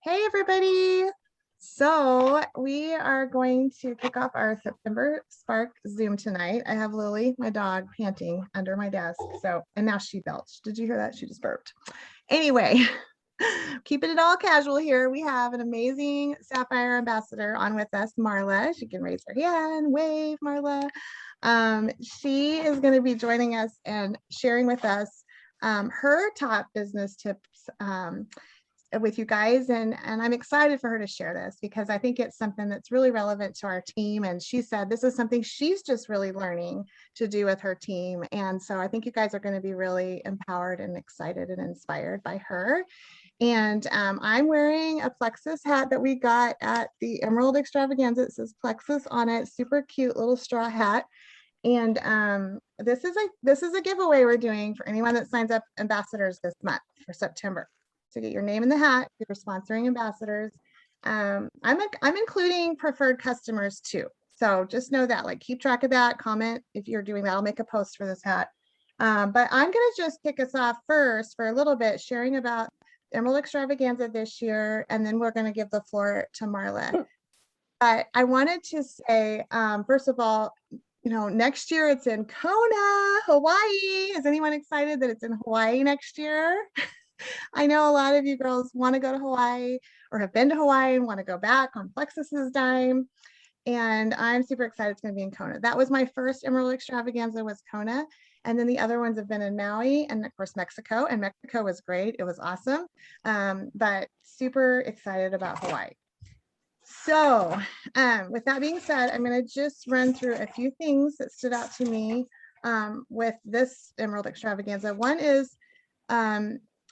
Hey, everybody. So we are going to kick off our September Spark Zoom tonight. I have Lily, my dog, panting under my desk. And now she belched. Did you hear that? She just burped. Anyway, keeping it all casual here. We have an amazing Sapphire ambassador on with us, Marla. She can raise her hand, wave, Marla. She is going to be joining us and sharing with us her top business tips with you guys, and I'm excited for her to share this because I think it's something that's really relevant to our team. And she said this is something she's just really learning to do with her team, and so I think you guys are going to be really empowered and excited and inspired by her. And I'm wearing a Plexus hat that we got at the Emerald Extravaganza. It says Plexus on it, super cute little straw hat. And this is a giveaway we're doing for anyone that signs up ambassadors this month for September. So get your name in the hat if you're sponsoring ambassadors. I'm including preferred customers too. So just know that, like, keep track of that, comment if you're doing that. I'll make a post for this hat. But I'm gonna just kick us off first for a little bit, sharing about Emerald Extravaganza this year, and then we're gonna give the floor to Marla. But I wanted to say, first of all, next year it's in Kona, Hawaii. Is anyone excited that it's in Hawaii next year? I know a lot of you girls want to go to Hawaii or have been to Hawaii and want to go back on Plexus's dime. And I'm super excited it's going to be in Kona. That was my first Emerald Extravaganza, was Kona. And then the other ones have been in Maui and of course Mexico. And Mexico was great. It was awesome. But super excited about Hawaii. So with that being said, I'm going to just run through a few things that stood out to me with this Emerald Extravaganza. One is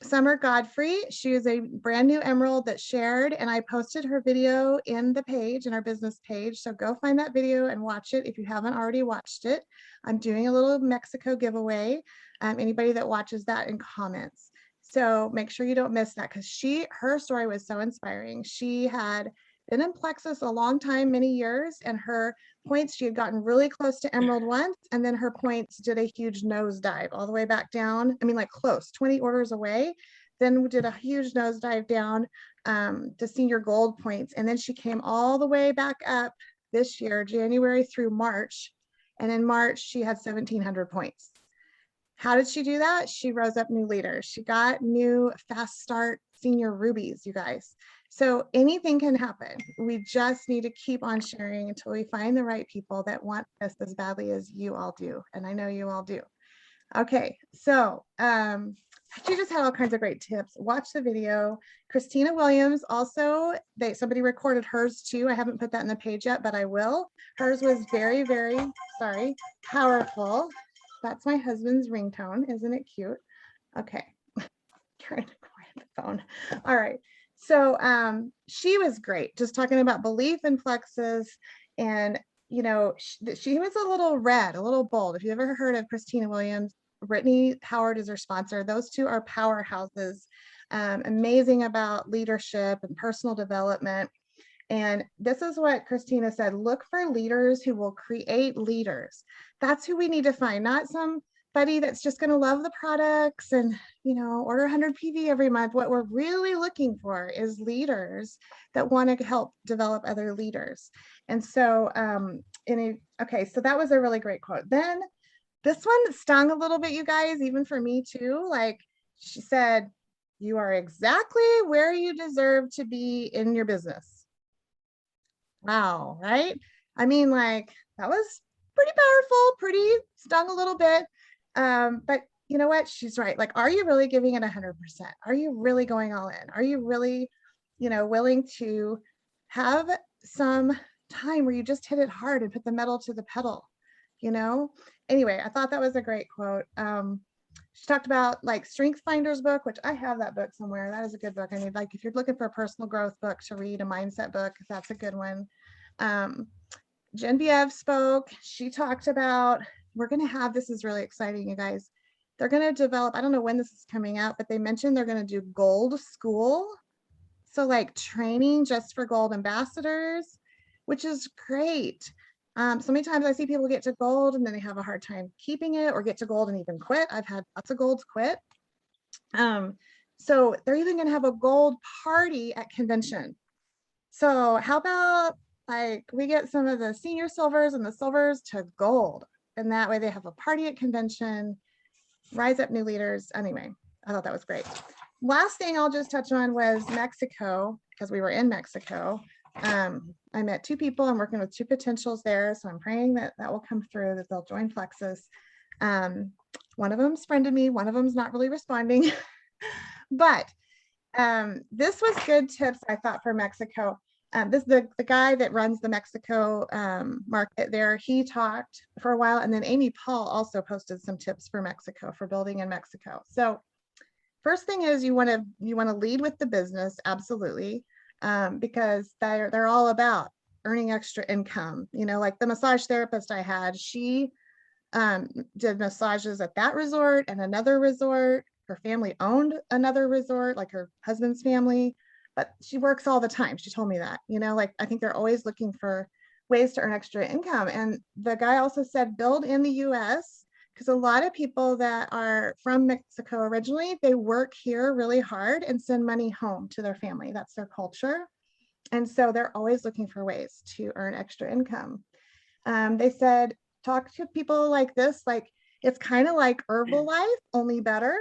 Summer Godfrey. She is a brand new emerald that shared, and I posted her video in the page, in our business page. So go find that video and watch it if you haven't already watched it. I'm doing a little Mexico giveaway. Anybody that watches that in comments. So make sure you don't miss that, because her story was so inspiring. She had been in Plexus a long time, many years, and her points, she had gotten really close to Emerald once, and then her points did a huge nosedive all the way back down. I mean, like close, 20 orders away. Then we did a huge nosedive down to senior gold points. And then she came all the way back up this year, January through March. And in March, she had 1,700 points. How did she do that? She rose up new leaders. She got new fast start senior rubies, you guys. So anything can happen. We just need to keep on sharing until we find the right people that want this as badly as you all do. And I know you all do. Okay, so she just had all kinds of great tips. Watch the video. Christina Williams also, somebody recorded hers too. I haven't put that in the page yet, but I will. Hers was very, very, powerful. That's my husband's ringtone. Isn't it cute? Okay, trying to quiet the phone. All right. So she was great, just talking about belief in Plexus. And, she was a little red, a little bold. If you ever heard of Christina Williams, Brittany Howard is her sponsor. Those two are powerhouses, amazing about leadership and personal development. And this is what Christina said: look for leaders who will create leaders. That's who we need to find, not somebody that's just going to love the products and, order 100 PV every month. What we're really looking for is leaders that want to help develop other leaders. And so, okay, so that was a really great quote. Then this one stung a little bit, you guys, even for me too. Like, she said, you are exactly where you deserve to be in your business. Wow, right? I mean, like, that was pretty powerful, pretty stung a little bit. But you know what? She's right. Like, are you really giving it 100%? Are you really going all in? Are you really, willing to have some time where you just hit it hard and put the metal to the pedal? Anyway, I thought that was a great quote. She talked about, like, Strength Finders book, which I have that book somewhere. That is a good book. I mean, like, if you're looking for a personal growth book to read, a mindset book, that's a good one. Genevieve spoke. She talked about, this is really exciting, you guys. They're going to develop, I don't know when this is coming out, but they mentioned they're going to do gold school. So, like, training just for gold ambassadors, which is great. So many times I see people get to gold and then they have a hard time keeping it, or get to gold and even quit. I've had lots of golds quit. So they're even going to have a gold party at convention. So how about like we get some of the senior silvers and the silvers to gold, and that way they have a party at convention, rise up new leaders. Anyway, I thought that was great. Last thing I'll just touch on was Mexico, because we were in Mexico. I met 2 people. I'm working with 2 potentials there, so I'm praying that that will come through, that they'll join Plexus. One of them's friended me, one of them's not really responding, but this was good tips, I thought, for Mexico. The guy that runs the Mexico market there, he talked for a while, and then Amy Paul also posted some tips for Mexico, for building in Mexico. So first thing is you want to lead with the business, absolutely, because they're all about earning extra income. You know, like the massage therapist I had, she did massages at that resort and another resort. Her family owned another resort, like her husband's family, but she works all the time. She told me that, you know, like I think they're always looking for ways to earn extra income. And the guy also said, build in the US, because a lot of people that are from Mexico originally, they work here really hard and send money home to their family. That's their culture. And so they're always looking for ways to earn extra income. They said, talk to people like this, like it's kind of like Herbalife, only better.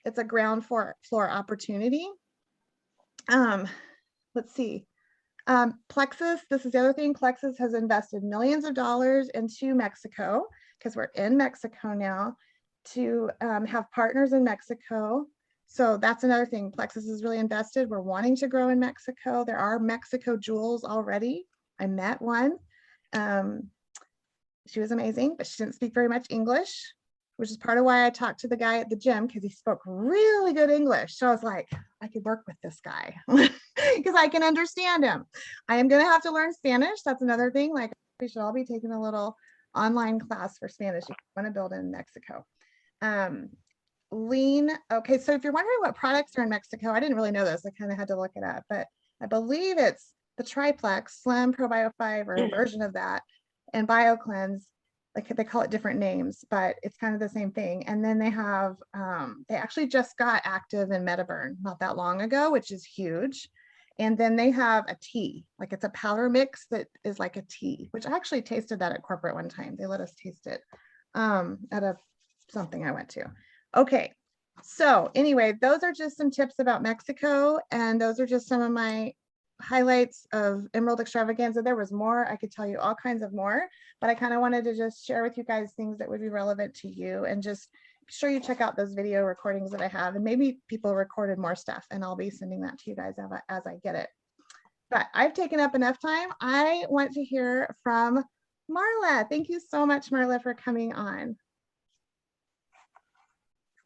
It's a ground floor opportunity. Let's see. Plexus, this is the other thing, Plexus has invested millions of dollars into Mexico, because we're in Mexico now, to have partners in Mexico. So that's another thing. Plexus is really invested. We're wanting to grow in Mexico. There are Mexico jewels already. I met one. She was amazing, but she didn't speak very much English, which is part of why I talked to the guy at the gym, because he spoke really good English. So I was like, I could work with this guy because I can understand him. I am going to have to learn Spanish. That's another thing. Like we should all be taking a little online class for Spanish if you want to build in Mexico. Lean. Okay, so if you're wondering what products are in Mexico, I didn't really know this. I kind of had to look it up, but I believe it's the Triplex, Slim, Probio 5, or a version of that, and BioCleanse. Like they call it different names, but it's kind of the same thing. And then they have, they actually just got active in Metaburn not that long ago, which is huge. And then they have a tea, like it's a powder mix that is like a tea, which I actually tasted that at corporate one time. They let us taste it at a something I went to. Okay, so anyway, those are just some tips about Mexico, and those are just some of my highlights of Emerald Extravaganza. There was more. I could tell you all kinds of more, but I kind of wanted to just share with you guys things that would be relevant to you, and just be sure you check out those video recordings that I have, and maybe people recorded more stuff, and I'll be sending that to you guys as I get it. But I've taken up enough time. I want to hear from Marla. Thank you so much, Marla, for coming on.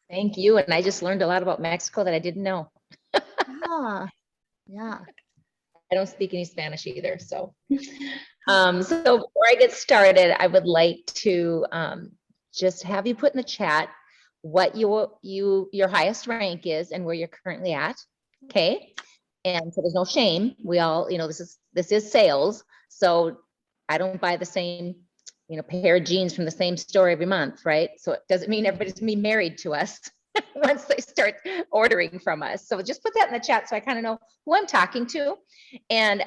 Thank you. And I just learned a lot about Mexico that I didn't know. Yeah. I don't speak any Spanish either. So, so before I get started, I would like to just have you put in the chat what your highest rank is and where you're currently at. Okay. And so there's no shame. We all, you know, this is sales. So I don't buy the same, you know, pair of jeans from the same store every month, right? So it doesn't mean everybody's gonna be married to us once they start ordering from us. So just put that in the chat so I kind of know who I'm talking to. And,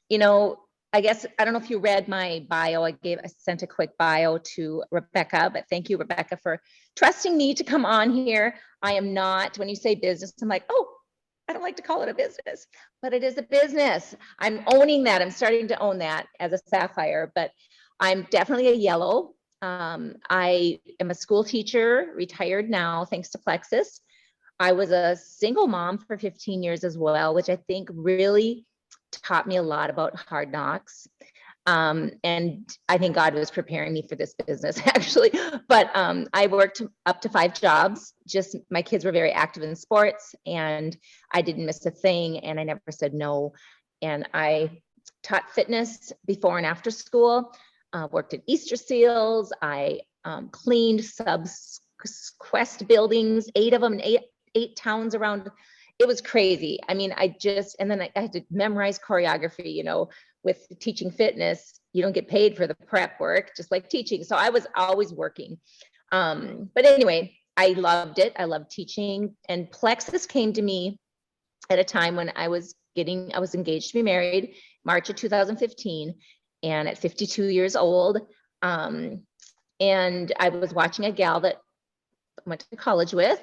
you know, I guess, I don't know if you read my bio. I sent a quick bio to Rebecca, but thank you, Rebecca, for trusting me to come on here. I am not, when you say business, I'm like, oh, I don't like to call it a business, but it is a business. I'm owning that. I'm starting to own that as a sapphire, but I'm definitely a yellow. I am a school teacher, retired now, thanks to Plexus. I was a single mom for 15 years as well, which I think really taught me a lot about hard knocks. And I think God was preparing me for this business actually, but I worked up to 5 jobs. Just my kids were very active in sports and I didn't miss a thing and I never said no. And I taught fitness before and after school, worked at Easter Seals. I cleaned Quest buildings, 8 of them in 8 towns around. It was crazy. I mean, and then I had to memorize choreography, you know, with teaching fitness, you don't get paid for the prep work, just like teaching. So I was always working. But anyway, I loved it. I loved teaching, and Plexus came to me at a time when I was engaged to be married, March of 2015, and at 52 years old. And I was watching a gal that I went to college with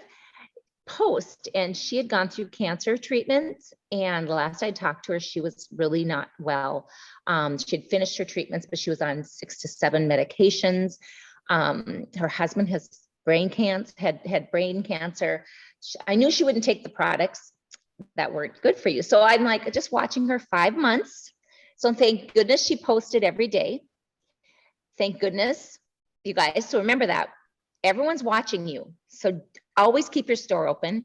post, and she had gone through cancer treatments. And the last I talked to her, she was really not well. She had finished her treatments, but she was on 6 to 7 medications. Her husband has had brain cancer. I knew she wouldn't take the products that weren't good for you. So I'm like just watching her 5 months. So thank goodness she posted every day. Thank goodness, you guys. So remember that everyone's watching you. So always keep your store open.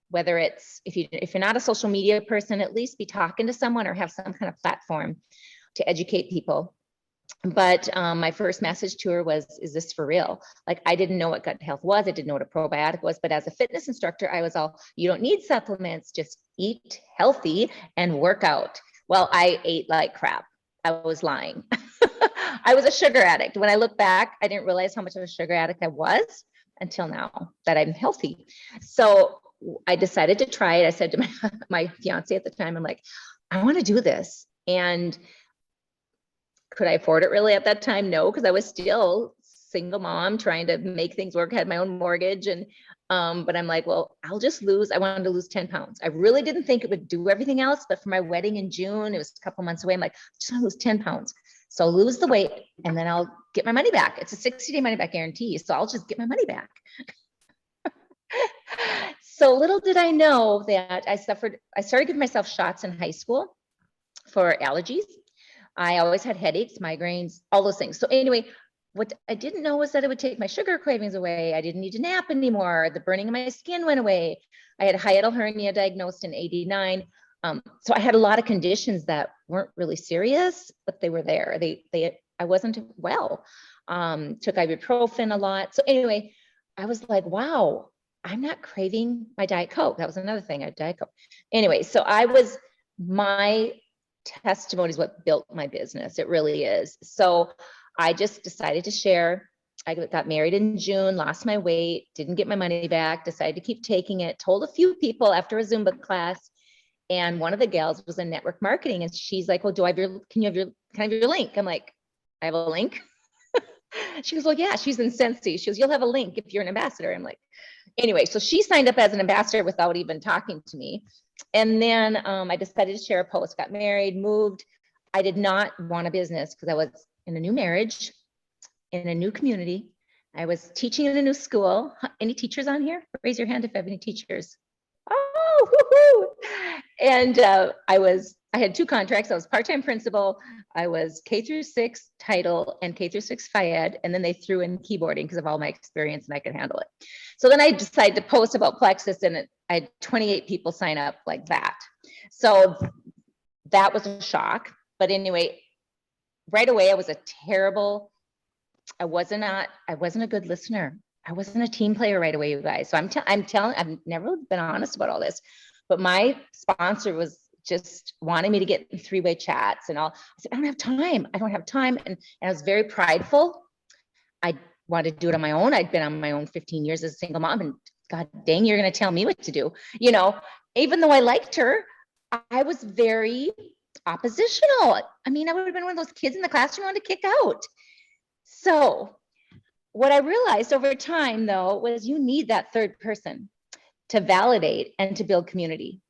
Whether it's, if you're not a social media person, at least be talking to someone or have some kind of platform to educate people. But my first message to her was, is this for real? Like, I didn't know what gut health was. I didn't know what a probiotic was. But as a fitness instructor, I was all, you don't need supplements, just eat healthy and work out. Well, I ate like crap. I was lying. I was a sugar addict. When I look back, I didn't realize how much of a sugar addict I was until now that I'm healthy. So I decided to try it. I said to my fiance at the time, I'm like, I want to do this. And could I afford it really at that time? No, because I was still single mom trying to make things work, had my own mortgage. And but I'm like, well, I wanted to lose 10 pounds. I really didn't think it would do everything else, but for my wedding in June, it was a couple months away. I'm like, I just want to lose 10 pounds. So I'll lose the weight and then I'll get my money back. It's a 60-day money back guarantee. So I'll just get my money back. So little did I know that I started giving myself shots in high school for allergies. I always had headaches, migraines, all those things. So anyway, what I didn't know was that it would take my sugar cravings away. I didn't need to nap anymore. The burning of my skin went away. I had hiatal hernia diagnosed in '89. So I had a lot of conditions that weren't really serious, but they were there. I wasn't well. Took ibuprofen a lot. So anyway, I was like, wow, I'm not craving my Diet Coke. That was another thing. I had Diet Coke. Anyway, so my testimony is what built my business. It really is. So I just decided to share. I got married in June, lost my weight, didn't get my money back, decided to keep taking it, told a few people after a Zumba class. And one of the gals was in network marketing. And she's like, well, can I have your link? I'm like, I have a link. She goes, well, yeah, she's in Sensi. She goes, you'll have a link if you're an ambassador. I'm like, anyway, so she signed up as an ambassador without even talking to me. And then I decided to share a post, got married, moved. I did not want a business because I was in a new marriage, in a new community. I was teaching in a new school. Any teachers on here? Raise your hand if you have any teachers. Oh, woohoo. And I had 2 contracts. I was part-time principal. I was K-6 title and K-6 Phy-Ed. And then they threw in keyboarding because of all my experience and I could handle it. So then I decided to post about Plexus and I had 28 people sign up like that. So that was a shock. But anyway, right away, I wasn't a good listener. I wasn't a team player right away, you guys. So I've never been honest about all this, but my sponsor was just wanting me to get in 3-way chats and all. I said, I don't have time. And I was very prideful. I wanted to do it on my own. I'd been on my own 15 years as a single mom, and God dang, you're going to tell me what to do. Even though I liked her, I was very oppositional. I mean, I would have been one of those kids in the classroom wanted to kick out. So what I realized over time, though, was you need that third person to validate and to build community.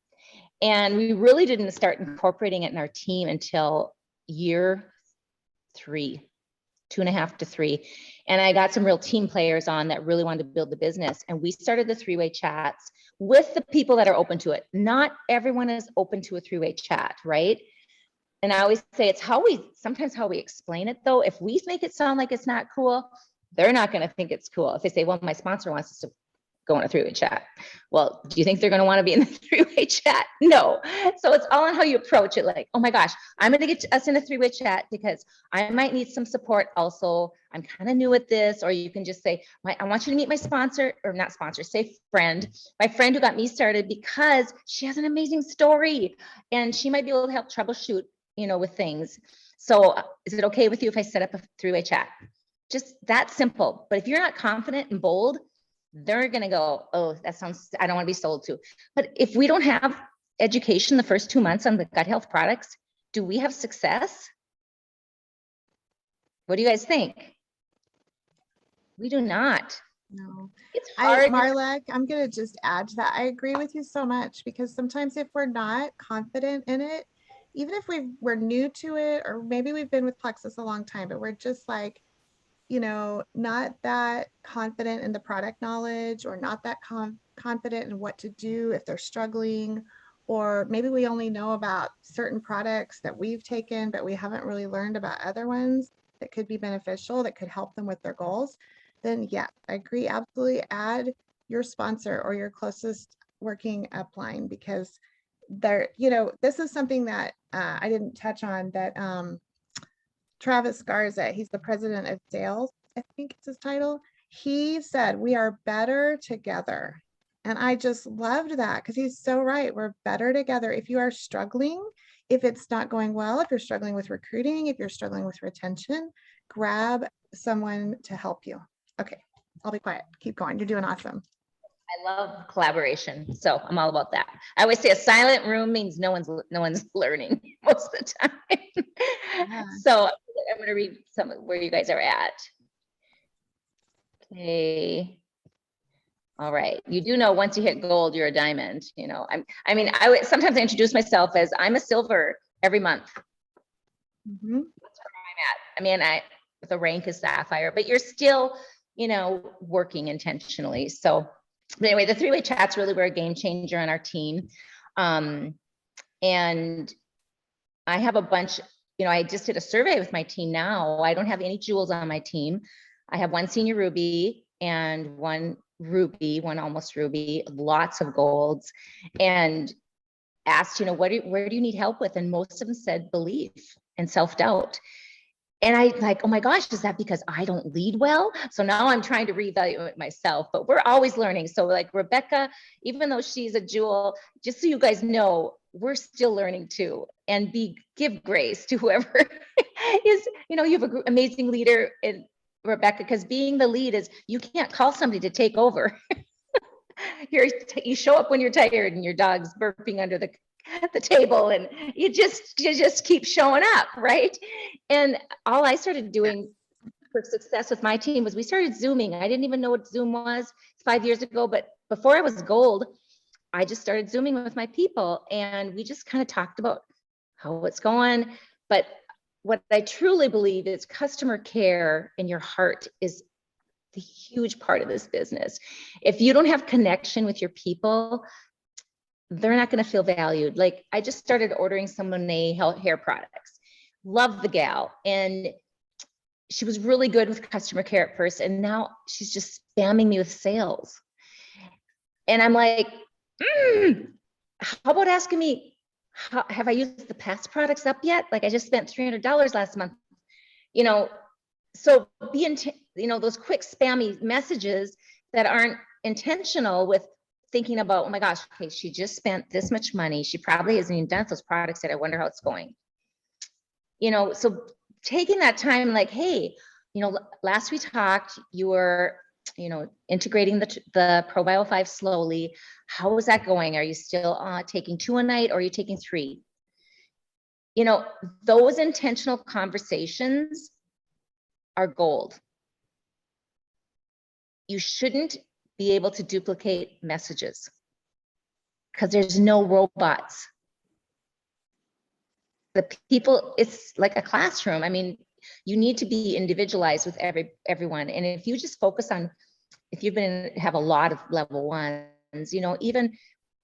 And we really didn't start incorporating it in our team until year 3, 2.5 to 3. And I got some real team players on that really wanted to build the business. And we started the 3-way chats with the people that are open to it. Not everyone is open to a 3-way chat, right? And I always say it's sometimes how we explain it, though. If we make it sound like it's not cool, they're not going to think it's cool. If they say, well, my sponsor wants us to go on a 3-way chat. Well, do you think they're going to want to be in the 3-way chat? No. So it's all on how you approach it. Like, oh my gosh, I'm going to get us in a 3-way chat because I might need some support also. I'm kind of new at this. Or you can just say, I want you to meet my sponsor, or not sponsor, say friend. My friend who got me started because she has an amazing story and she might be able to help troubleshoot, with things. So is it okay with you if I set up a 3-way chat? Just that simple. But if you're not confident and bold, they're going to go, oh, that sounds, I don't want to be sold to. But if we don't have education the first 2 months on the gut health products, do we have success? What do you guys think? We do not. No. It's hard. Marla, I'm going to just add to that. I agree with you so much, because sometimes if we're not confident in it, even if we're new to it, or maybe we've been with Plexus a long time, but we're just like, not that confident in the product knowledge, or not that confident in what to do if they're struggling, or maybe we only know about certain products that we've taken, but we haven't really learned about other ones that could be beneficial, that could help them with their goals. Then yeah, I agree. Absolutely add your sponsor or your closest working upline, because this is something that I didn't touch on, that Travis Garza, he's the president of sales, I think it's his title. He said, we are better together. And I just loved that, because he's so right. We're better together. If you are struggling, if it's not going well, if you're struggling with recruiting, if you're struggling with retention, grab someone to help you. Okay, I'll be quiet. Keep going. You're doing awesome. I love collaboration, so I'm all about that. I always say a silent room means no one's learning most of the time. Yeah. So I'm going to read some of where you guys are at. Okay. All right. You do know once you hit gold, you're a diamond. Sometimes I introduce myself as I'm a silver every month. Mm-hmm. That's where I'm at. The rank is sapphire, but you're still, working intentionally. So but anyway, the three-way chats really were a game changer on our team. And I have a bunch, I just did a survey with my team now. I don't have any jewels on my team. I have one senior ruby and one ruby, one almost ruby, lots of golds, and asked, where do you need help with? And most of them said belief and self-doubt. And I like, oh my gosh, is that because I don't lead well? So now I'm trying to reevaluate myself, but we're always learning. So like Rebecca, even though she's a jewel, just so you guys know, we're still learning too. And give grace to whoever is, you have an amazing leader in Rebecca, because being the lead is, you can't call somebody to take over. You show up when you're tired and your dog's burping under the table, and you just keep showing up, right? And all I started doing for success with my team was we started Zooming. I didn't even know what Zoom was 5 years ago, but before I was gold, I just started Zooming with my people, and we just kind of talked about how it's going. But what I truly believe is customer care in your heart is the huge part of this business. If you don't have connection with your people, they're not going to feel valued. Like I just started ordering some Monet hair products. Love the gal. And she was really good with customer care at first. And now she's just spamming me with sales. And I'm like, how about asking me, have I used the past products up yet? Like I just spent $300 last month, so those quick spammy messages that aren't intentional with thinking about, oh my gosh, okay, she just spent this much money. She probably hasn't even done those products yet. I wonder how it's going. So taking that time, like, hey, last we talked, you were, integrating the ProBio 5 slowly. How is that going? Are you still taking 2 a night, or are you taking 3? Those intentional conversations are gold. You shouldn't be able to duplicate messages because there's no robots. The people, it's like a classroom. I mean, you need to be individualized with everyone. And if you just focus on, if you've have a lot of level ones, even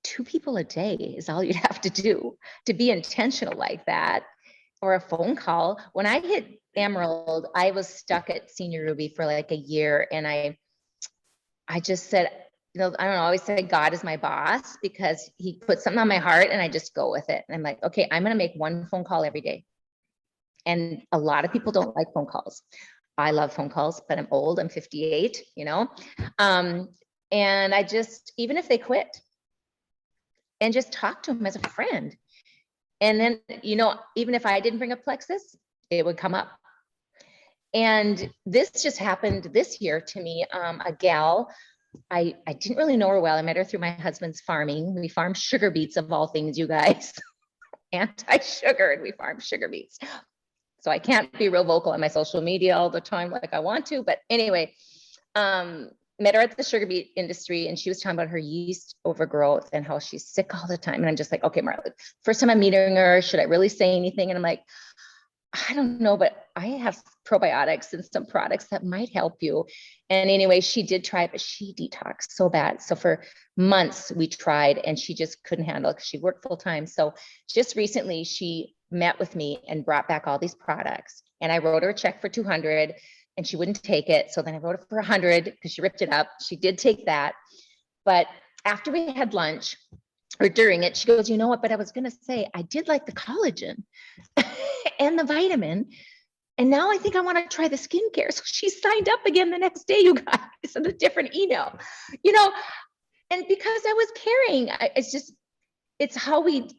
2 people a day is all you'd have to do to be intentional like that. Or a phone call. When I hit Emerald, I was stuck at Senior Ruby for like a year. And I just said, I don't know, I always say God is my boss, because he put something on my heart and I just go with it. And I'm like, okay, I'm going to make 1 phone call every day. And a lot of people don't like phone calls. I love phone calls, but I'm old, I'm 58, and I just, even if they quit, and just talk to them as a friend. And then, even if I didn't bring up Plexus, it would come up. And this just happened this year to me. A gal I didn't really know her well. I met her through my husband's farming. We farm sugar beets of all things, you guys. Anti-sugar, and we farm sugar beets. So I can't be real vocal on my social media all the time like I want to. But anyway, met her at the sugar beet industry, and she was talking about her yeast overgrowth and how she's sick all the time. And I'm just like, okay, Marla, first time I'm meeting her, should I really say anything? And I'm like, I don't know, but I have probiotics and some products that might help you. And anyway, she did try, but she detoxed so bad. So for months we tried, and she just couldn't handle it because she worked full time. So just recently she met with me and brought back all these products, and I wrote her a check for 200 and she wouldn't take it. So then I wrote it for 100 because she ripped it up. She did take that. But after we had lunch, or during it, she goes, you know what, but I was going to say, I did like the collagen and the vitamin. And now I think I want to try the skincare. So she signed up again the next day, you guys, in a different email, you know, and because I was caring, it's how we,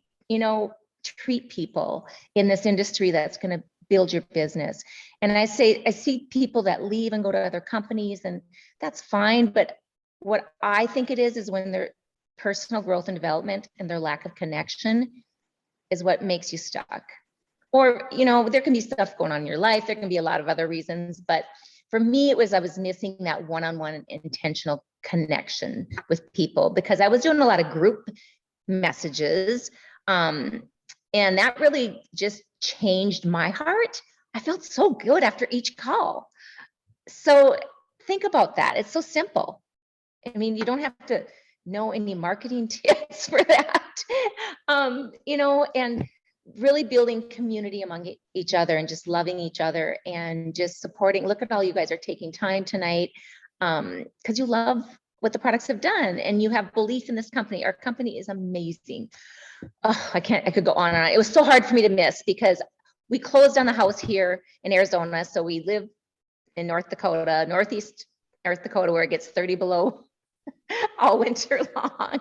treat people in this industry that's going to build your business. And I see people that leave and go to other companies, and that's fine. But what I think it is when their personal growth and development and their lack of connection is what makes you stuck. Or, there can be stuff going on in your life. There can be a lot of other reasons. But for me, I was missing that one-on-one intentional connection with people, because I was doing a lot of group messages. And that really just changed my heart. I felt so good after each call. So think about that. It's so simple. I mean, you don't have to know any marketing tips for that, and really building community among each other and just loving each other and just supporting. Look at all you guys are taking time tonight, because you love what the products have done and you have belief in this company. Our company is amazing. Oh, I could go on and on. It was so hard for me to miss because we closed on the house here in Arizona. So we live in northeast North Dakota, where it gets 30 below all winter long.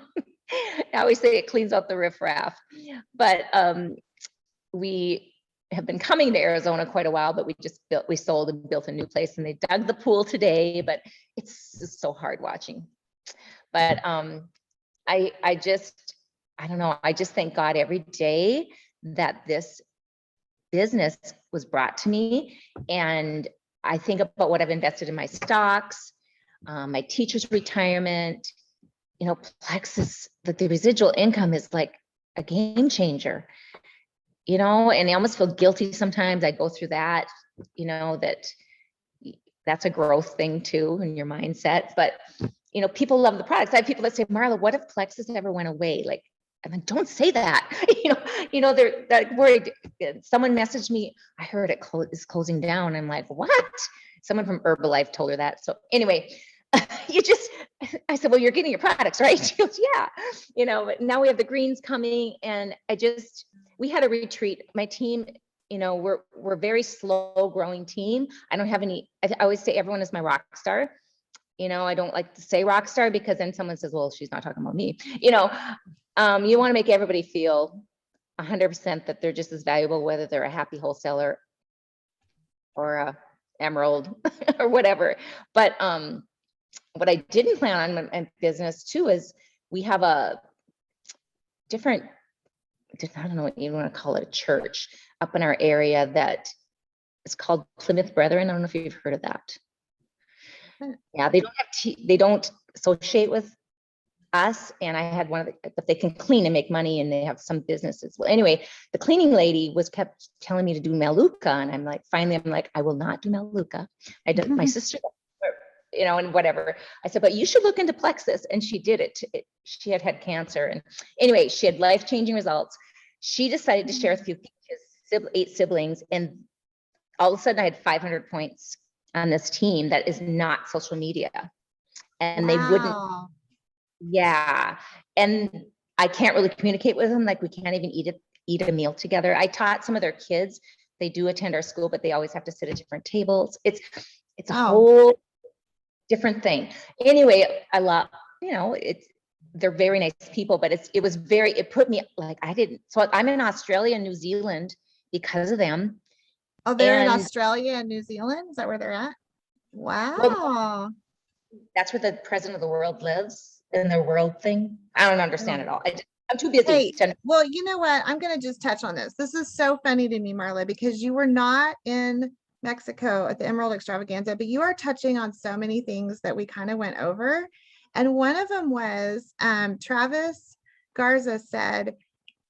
I always say it cleans out the riffraff. But we have been coming to Arizona quite a while, but we sold and built a new place, and they dug the pool today, but it's just so hard watching. But I don't know. I just thank God every day that this business was brought to me. And I think about what I've invested in my stocks, my teacher's retirement, Plexus, that the residual income is like a game changer, and I almost feel guilty sometimes. I go through that, that's a growth thing too in your mindset. But, people love the products. I have people that say, Marla, what if Plexus ever went away? Like, I mean, don't say that. They're that worried. Someone messaged me, I heard it is closing down. I'm like, what? Someone from Herbalife told her that. So anyway, I said, well, you're getting your products, right? She goes, yeah. But now we have the greens coming, and we had a retreat. My team, we're a very slow growing team. I don't have any, I always say everyone is my rock star. I don't like to say rock star because then someone says, well, she's not talking about me. You want to make everybody feel 100% that they're just as valuable, whether they're a happy wholesaler or a emerald or whatever. But what I didn't plan on in business too is we have a different, I don't know what you want to call it, a church up in our area that is called Plymouth Brethren. I don't know if you've heard of that. Yeah, they don't associate with us. And I had but they can clean and make money, and they have some businesses. Well, anyway, the cleaning lady kept telling me to do Meluka. And I'm like, I will not do Meluka. I did my sister, and whatever. I said, but you should look into Plexus. And she did it. She had cancer. And anyway, she had life-changing results. She decided to share with a few 8 siblings. And all of a sudden I had 500 points on this team that is not social media. And they wouldn't, yeah. And I can't really communicate with them. Like, we can't even eat a meal together. I taught some of their kids. They do attend our school, but they always have to sit at different tables. It's a whole different thing. Anyway, I love, they're very nice people, but it put me like, so I'm in Australia and New Zealand because of them. Oh, they're in Australia and New Zealand? Is that where they're at? Wow. Well, that's where the president of the world lives in their world thing. I don't understand it all. I'm too busy. Hey, well, you know what? I'm going to just touch on this. This is so funny to me, Marla, because you were not in Mexico at the Emerald Extravaganza, but you are touching on so many things that we kind of went over. And one of them was Travis Garza said,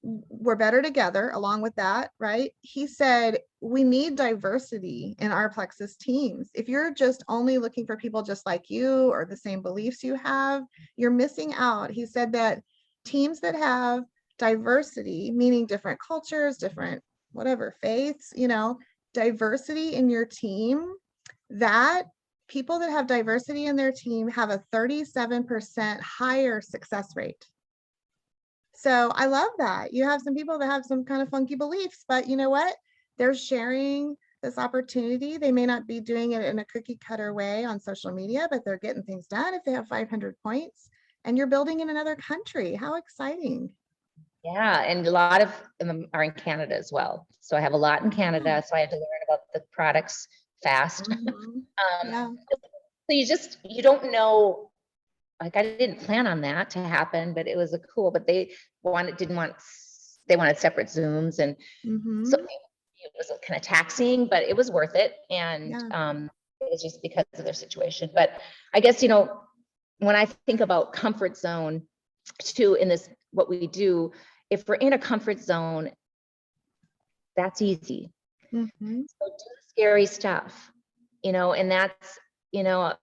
we're better together along with that, right? He said, we need diversity in our Plexus teams. If you're just only looking for people just like you or the same beliefs you have, you're missing out. He said that teams that have diversity, meaning different cultures, different whatever faiths, you know, diversity in your team, that people that have diversity in their team have a 37% higher success rate. So I love that. You have some people that have some kind of funky beliefs, but you know what? They're sharing this opportunity. They may not be doing it in a cookie cutter way on social media, but they're getting things done if they have 500 points and you're building in another country. How exciting. Yeah, and a lot of them are in Canada as well. So I have a lot in Canada, so I had to learn about the products fast. Yeah. So you don't know, like I didn't plan on that to happen, but it was cool, but they wanted separate Zooms. And so it was kind of taxing, but it was worth it. And it was just because of their situation. But I guess, you know, when I think about comfort zone too, in this, what we do, if we're in a comfort zone, that's easy. So do scary stuff, you know, and that's, you know,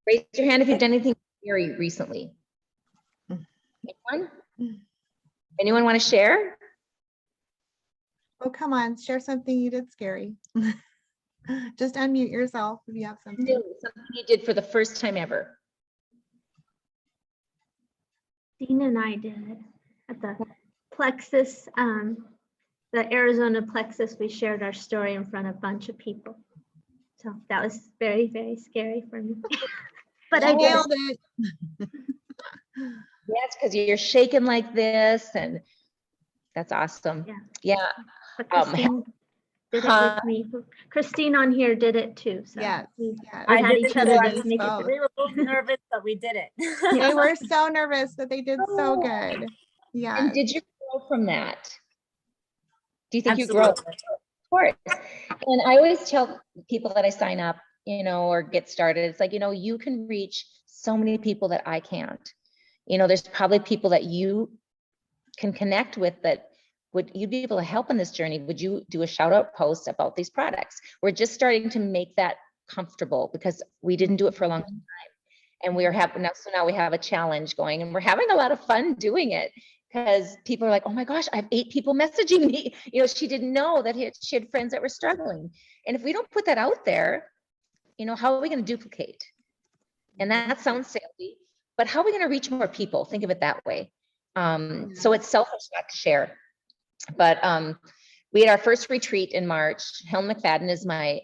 raise your hand if you've done anything scary recently. Anyone want to share? Oh, come on, share something you did scary. Just unmute yourself if you have something. Something you did for the first time ever. Dean and I did at the Plexus, the Arizona Plexus. We shared our story in front of a bunch of people. So that was very, very scary for me. But I nailed it. Yes, because you're shaking like this, and that's awesome. Yeah. But Christine did it with me. Christine on here did it too. So we had each other to make it. We were both nervous, but we did it. They were so nervous, but they did so good. Yeah. And did you grow from that? Do you think you grow? Of course. And I always tell people that I sign up, you know, or get started, it's like, you know, you can reach so many people that I can't. You know, there's probably people that you can connect with that would you be able to help in this journey? Would you do a shout out post about these products? We're just starting to make that comfortable because we didn't do it for a long time. And we are having now, so now we have a challenge going and we're having a lot of fun doing it because people are like, oh my gosh, I have 8 people messaging me. You know, she didn't know that she had friends that were struggling. And if we don't put that out there, you know, how are we going to duplicate? And that sounds salesy, but how are we going to reach more people? Think of it that way. So it's selfish not to share. But we had our first retreat in March. Helen McFadden is my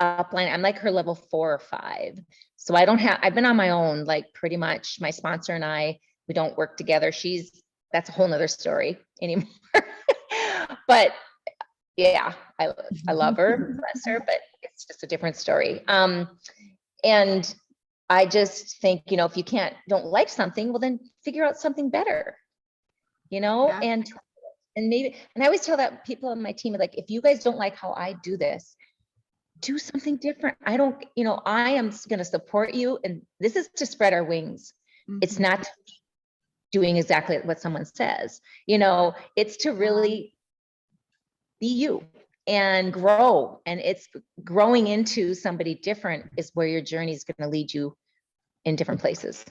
upline. I'm like her level 4 or 5. So I've been on my own, like pretty much. My sponsor and I, we don't work together. That's a whole nother story anymore. But yeah, I love her, bless her, but it's just a different story. And I just think, you know, if you don't like something, well then figure out something better, you know, and maybe, and I always tell that people on my team, like, if you guys don't like how I do this, do something different. I am going to support you. And this is to spread our wings. It's not doing exactly what someone says, you know, it's to really be you and grow. And it's growing into somebody different is where your journey is going to lead you in different places.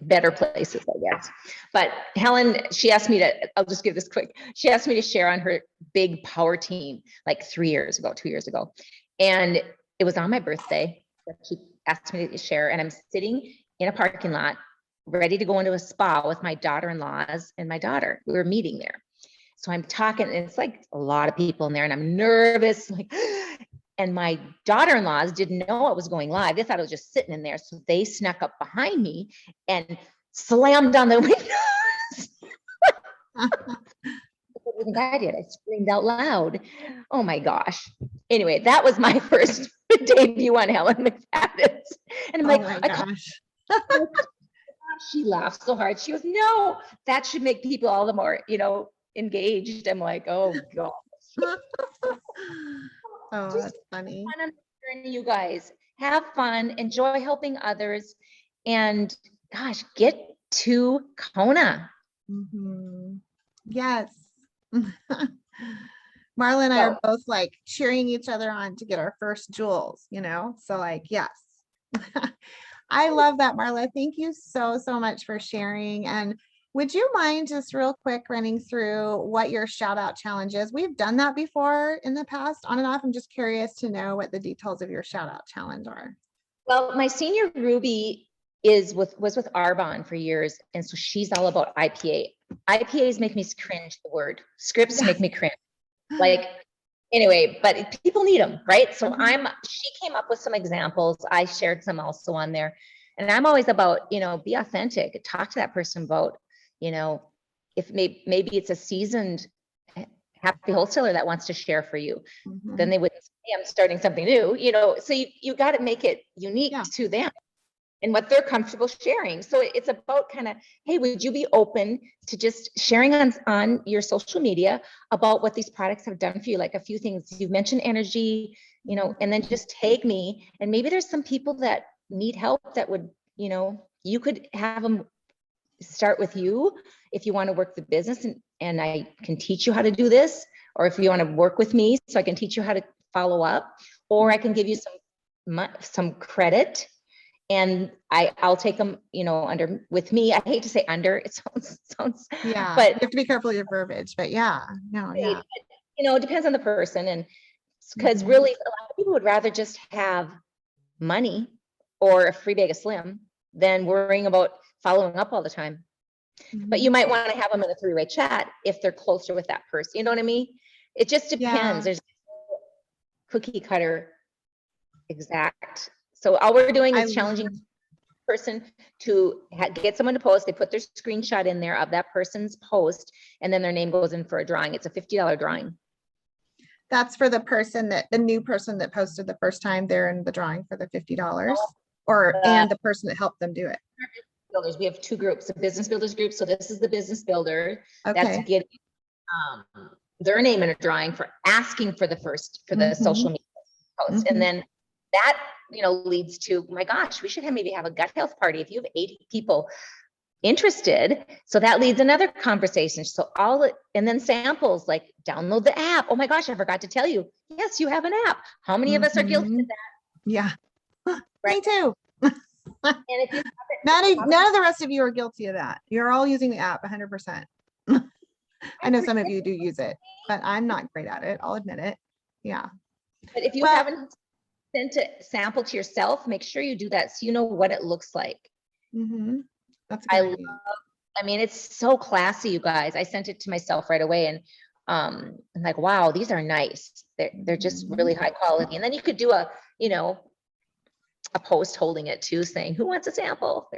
Better places, I guess. But Helen, I'll just give this quick. She asked me to share on her big power team like 2 years ago. And it was on my birthday that she asked me to share. And I'm sitting in a parking lot, ready to go into a spa with my daughter-in-laws and my daughter. We were meeting there. So I'm talking, and it's like a lot of people in there, and I'm nervous, like, and my daughter-in-laws didn't know I was going live. They thought I was just sitting in there. So they snuck up behind me and slammed on the windows. What do you think I did? I screamed out loud. Oh my gosh. Anyway, that was my first debut on Helen McFadden. And I'm Oh like, my I call gosh. her, she laughed so hard. She goes, no, that should make people all the more, engaged. I'm like, oh God. Oh, Just that's funny. fun on the journey, you guys. Have fun, enjoy helping others, and gosh, get to Kona. Mhm. Yes. Marla and I are So, both like cheering each other on to get our first jewels, so like, yes. I love that, Marla. Thank you so, so much for sharing. And would you mind just real quick running through what your shout out challenge is? We've done that before in the past on and off. I'm just curious to know what the details of your shout out challenge are. well, my senior Ruby was with Arbonne for years, and so she's all about IPA. IPAs make me cringe. The word scripts make me cringe. Like, anyway, but people need them, right? So she came up with some examples. I shared some also on there, and I'm always about, be authentic. Talk to that person about, if maybe it's a seasoned happy wholesaler that wants to share for you, then they would say, hey, I'm starting something new, so you got to make it unique to them and what they're comfortable sharing. So it's about kind of, hey, would you be open to just sharing on your social media about what these products have done for you? Like a few things you've mentioned, energy, and then just tag me. And maybe there's some people that need help that would, you could have them start with you if you want to work the business, and I can teach you how to do this, or if you want to work with me so I can teach you how to follow up, or I can give you some credit, and I'll take them, under with me. I hate to say under, it sounds, Yeah, but you have to be careful of your verbiage, but yeah, no, yeah. it depends on the person. And because really a lot of people would rather just have money or a free bag of Slim than worrying about following up all the time. But you might want to have them in a three-way chat if they're closer with that person. You know what I mean? It just depends. There's cookie cutter exact. So all we're doing is challenging person to get someone to post. They put their screenshot in there of that person's post, and then their name goes in for a drawing. It's a $50 drawing. That's for the new person that posted the first time, they're in the drawing for the $50, and the person that helped them do it. Builders. We have two groups, a business builders group. So this is the business builder that's Okay. getting their name in a drawing for asking for the social media post. And then that, leads to, my gosh, we should maybe have a gut health party if you have 80 people interested. So that leads another conversation. So and then samples, like download the app. Oh my gosh, I forgot to tell you. Yes, you have an app. How many of us are guilty of that? Yeah. Right. Me too. And if you none of the rest of you are guilty of that. You're all using the app 100%. I know some of you do use it, but I'm not great at it. I'll admit it. Yeah. But if you haven't sent a sample to yourself, make sure you do that so you know what it looks like. That's a good idea. I mean, it's so classy, you guys. I sent it to myself right away, and I'm like, wow, these are nice. They're just really high quality. And then you could do a post holding it too, saying, who wants a sample?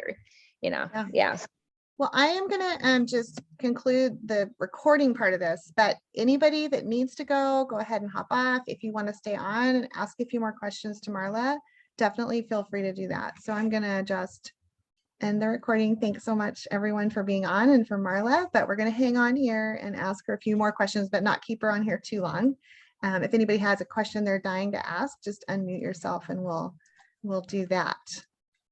Yeah. Well, I am going to just conclude the recording part of this, but anybody that needs to go ahead and hop off. If you want to stay on and ask a few more questions to Marla, definitely feel free to do that. So I'm going to just end the recording. Thanks so much, everyone, for being on, and for Marla, but we're going to hang on here and ask her a few more questions, but not keep her on here too long. If anybody has a question they're dying to ask, just unmute yourself and we'll do that.